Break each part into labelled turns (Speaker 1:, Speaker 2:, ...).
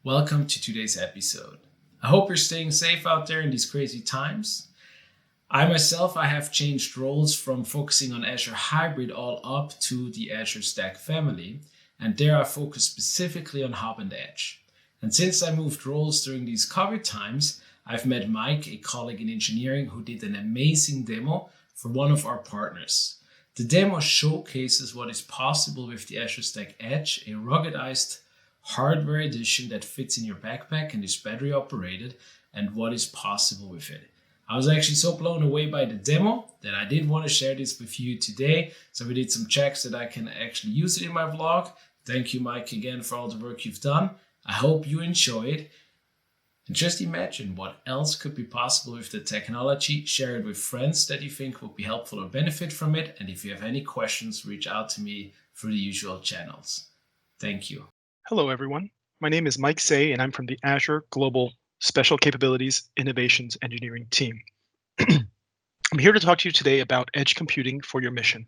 Speaker 1: Welcome to today's episode. I hope you're staying safe out there in these crazy times. I have changed roles from focusing on Azure Hybrid all up to the Azure Stack family, and there I focus specifically on Hub and Edge. And since I moved roles during these COVID times, I've met Mike, a colleague in engineering, who did an amazing demo for one of our partners. The demo showcases what is possible with the Azure Stack Edge, a ruggedized hardware edition that fits in your backpack and is battery operated, and what is possible with it. I was actually so blown away by the demo that I did want to share this with you today. So we did some checks that I can actually use it in my vlog. Thank you, Mike, again for all the work you've done. I hope you enjoy it. And just imagine what else could be possible with the technology. Share it with friends that you think would be helpful or benefit from it. And if you have any questions, reach out to me through the usual channels. Thank you.
Speaker 2: Hello, everyone. My name is Mike Say, and I'm from the Azure Global Special Capabilities Innovations Engineering team. I'm here to talk to you today about edge computing for your mission.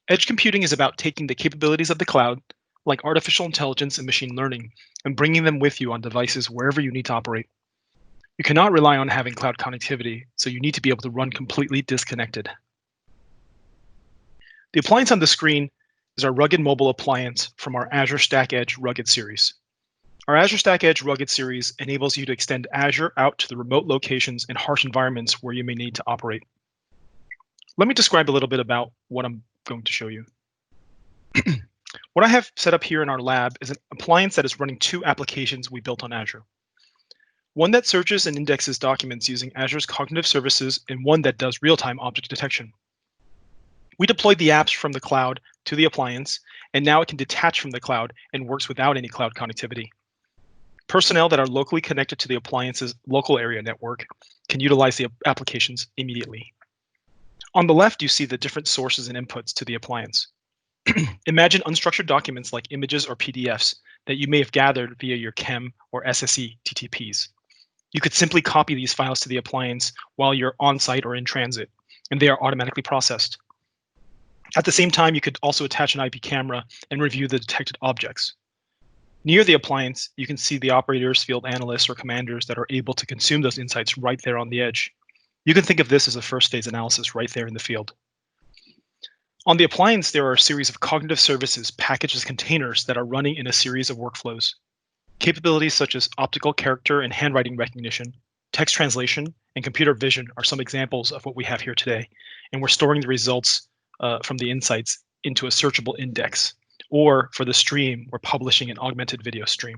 Speaker 2: Edge computing is about taking the capabilities of the cloud, like artificial intelligence and machine learning, and bringing them with you on devices wherever you need to operate. You cannot rely on having cloud connectivity, so you need to be able to run completely disconnected. The appliance on the screen is our rugged mobile appliance from our Azure Stack Edge Rugged series. Our Azure Stack Edge Rugged series enables you to extend Azure out to the remote locations and harsh environments where you may need to operate. Let me describe a little bit about what I'm going to show you. What I have set up here in our lab is an appliance that is running two applications we built on Azure. One that searches and indexes documents using Azure's cognitive services, and one that does real-time object detection. We deployed the apps from the cloud to the appliance, and now it can detach from the cloud and works without any cloud connectivity. Personnel that are locally connected to the appliance's local area network can utilize the applications immediately. On the left, you see the different sources and inputs to the appliance. Imagine unstructured documents like images or PDFs that you may have gathered via your CHEM or SSE TTPs. You could simply copy these files to the appliance while you're on site or in transit, and they are automatically processed. At the same time, you could also attach an IP camera and review the detected objects. Near the appliance, you can see the operators, field analysts, or commanders that are able to consume those insights right there on the edge. You can think of this as a first phase analysis right there in the field. On the appliance, there are a series of cognitive services packaged as containers that are running in a series of workflows. Capabilities such as optical character and handwriting recognition, text translation, and computer vision are some examples of what we have here today, and we're storing the results from the insights into a searchable index, or for the stream, we're publishing an augmented video stream.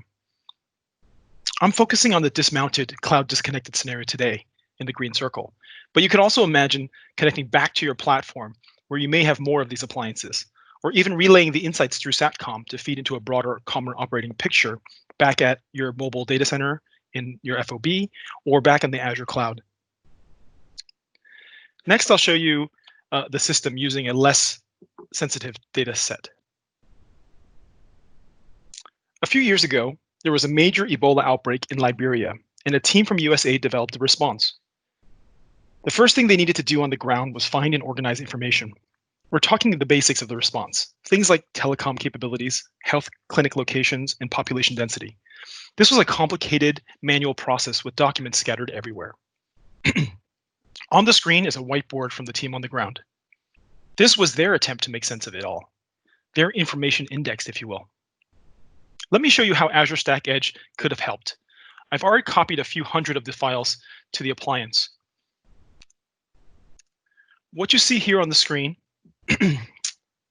Speaker 2: I'm focusing on the dismounted cloud disconnected scenario today in the green circle, but you could also imagine connecting back to your platform where you may have more of these appliances, or even relaying the insights through SATCOM to feed into a broader common operating picture back at your mobile data center in your FOB or back in the Azure cloud. Next, I'll show you the system using a less sensitive data set. A few years ago, there was a major Ebola outbreak in Liberia, and a team from USA developed a response. The first thing they needed to do on the ground was find and organize information. We're talking the basics of the response, things like telecom capabilities, health clinic locations, and population density. This was a complicated manual process with documents scattered everywhere. On the screen is a whiteboard from the team on the ground. This was their attempt to make sense of it all, their information indexed, if you will. Let me show you how Azure Stack Edge could have helped. I've already copied a few hundred of the files to the appliance. What you see here on the screen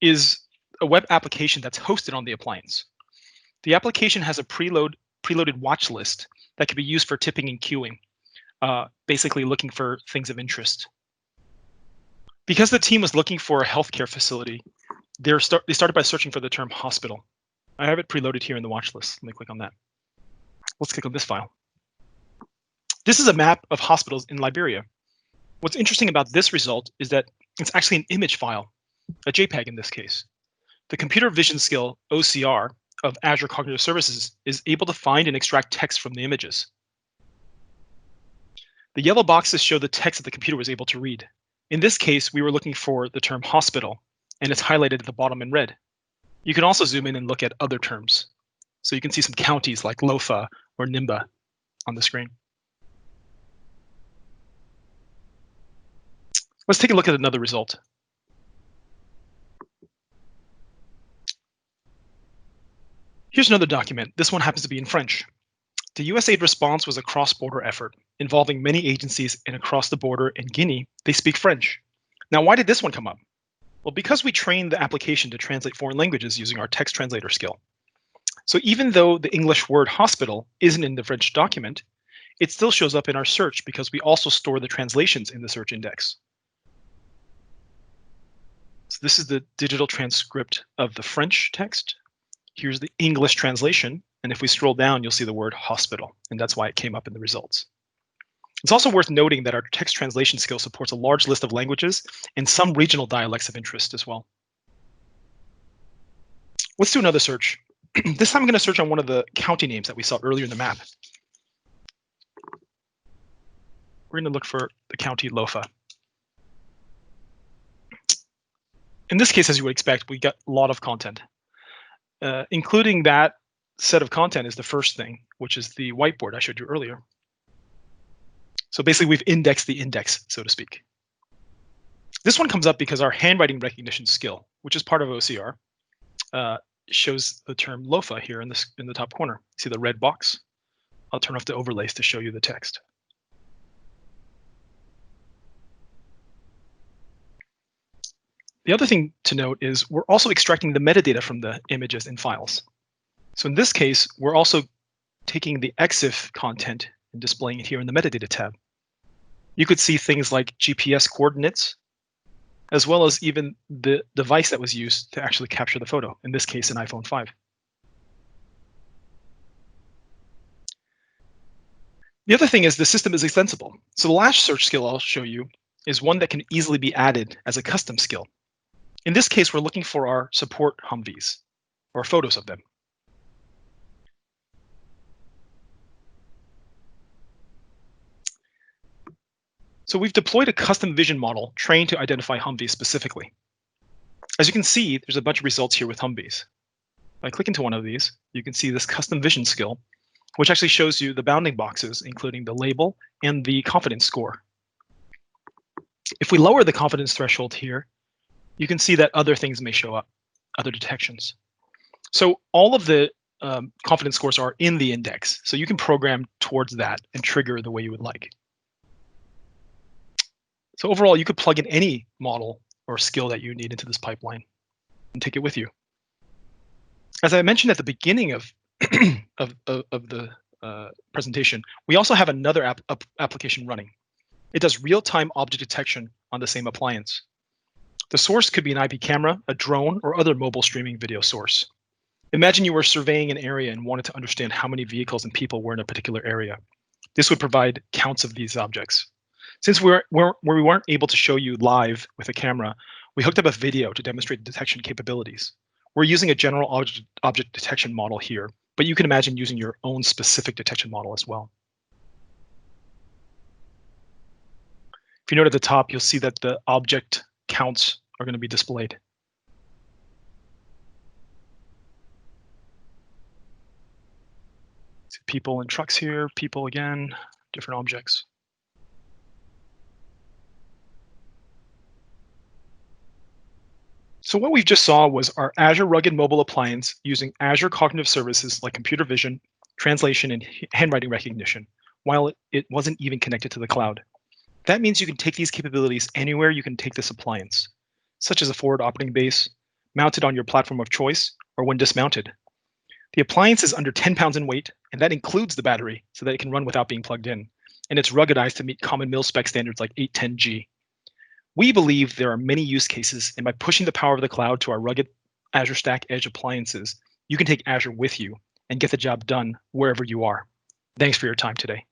Speaker 2: is a web application that's hosted on the appliance. The application has a preloaded watch list that can be used for tipping and queuing, basically looking for things of interest. Because the team was looking for a healthcare facility, they started by searching for the term hospital. I have it preloaded here in the watch list. Let me click on that. Let's click on this file. This is a map of hospitals in Liberia. What's interesting about this result is that it's actually an image file, a JPEG in this case. The computer vision skill, OCR, of Azure Cognitive Services is able to find and extract text from the images. The yellow boxes show the text that the computer was able to read. In this case, we were looking for the term hospital, and it's highlighted at the bottom in red. You can also zoom in and look at other terms. So you can see some counties like Lofa or Nimba on the screen. Let's take a look at another result. Here's another document. This one happens to be in French. The USAID response was a cross-border effort involving many agencies, and across the border in Guinea, they speak French. Now, why did this one come up? Well, because we trained the application to translate foreign languages using our text translator skill. So even though the English word hospital isn't in the French document, it still shows up in our search because we also store the translations in the search index. So this is the digital transcript of the French text. Here's the English translation. And if we scroll down, you'll see the word hospital, and that's why it came up in the results. It's also worth noting that our text translation skill supports a large list of languages and some regional dialects of interest as well. Let's do another search. This time I'm going to search on one of the county names that we saw earlier in the map. We're going to look for the county Lofa. In this case, as you would expect, we got a lot of content. Including that set of content is the first thing, which is the whiteboard I showed you earlier. So basically, we've indexed the index, so to speak. This one comes up because our handwriting recognition skill, which is part of OCR, shows the term LOFA here in the top corner. See the red box? I'll turn off the overlays to show you the text. The other thing to note is we're also extracting the metadata from the images and files. So in this case, we're also taking the EXIF content and displaying it here in the metadata tab. You could see things like GPS coordinates, as well as even the device that was used to actually capture the photo, in this case, an iPhone 5. The other thing is the system is extensible. So the last search skill I'll show you is one that can easily be added as a custom skill. In this case, we're looking for our support Humvees, or photos of them. So we've deployed a custom vision model trained to identify Humvees specifically. As you can see, there's a bunch of results here with Humvees. If I click into one of these, you can see this custom vision skill, which actually shows you the bounding boxes, including the label and the confidence score. If we lower the confidence threshold here, you can see that other things may show up, other detections. So all of the confidence scores are in the index, so you can program towards that and trigger the way you would like. So overall, you could plug in any model or skill that you need into this pipeline and take it with you. As I mentioned at the beginning of the presentation, we also have another application running. It does real-time object detection on the same appliance. The source could be an IP camera, a drone, or other mobile streaming video source. Imagine you were surveying an area and wanted to understand how many vehicles and people were in a particular area. This would provide counts of these objects. Since we weren't able to show you live with a camera, we hooked up a video to demonstrate detection capabilities. We're using a general object detection model here, but you can imagine using your own specific detection model as well. If you note at the top, you'll see that the object counts are going to be displayed. See people and trucks here, people again, different objects. So what we've just saw was our Azure Rugged Mobile Appliance using Azure Cognitive Services like computer vision, translation, and handwriting recognition, while it wasn't even connected to the cloud. That means you can take these capabilities anywhere you can take this appliance, such as a forward operating base, mounted on your platform of choice, or when dismounted. The appliance is under 10 pounds in weight, and that includes the battery so that it can run without being plugged in. And it's ruggedized to meet common mil-spec standards like 810G. We believe there are many use cases, and by pushing the power of the cloud to our rugged Azure Stack Edge appliances, you can take Azure with you and get the job done wherever you are. Thanks for your time today.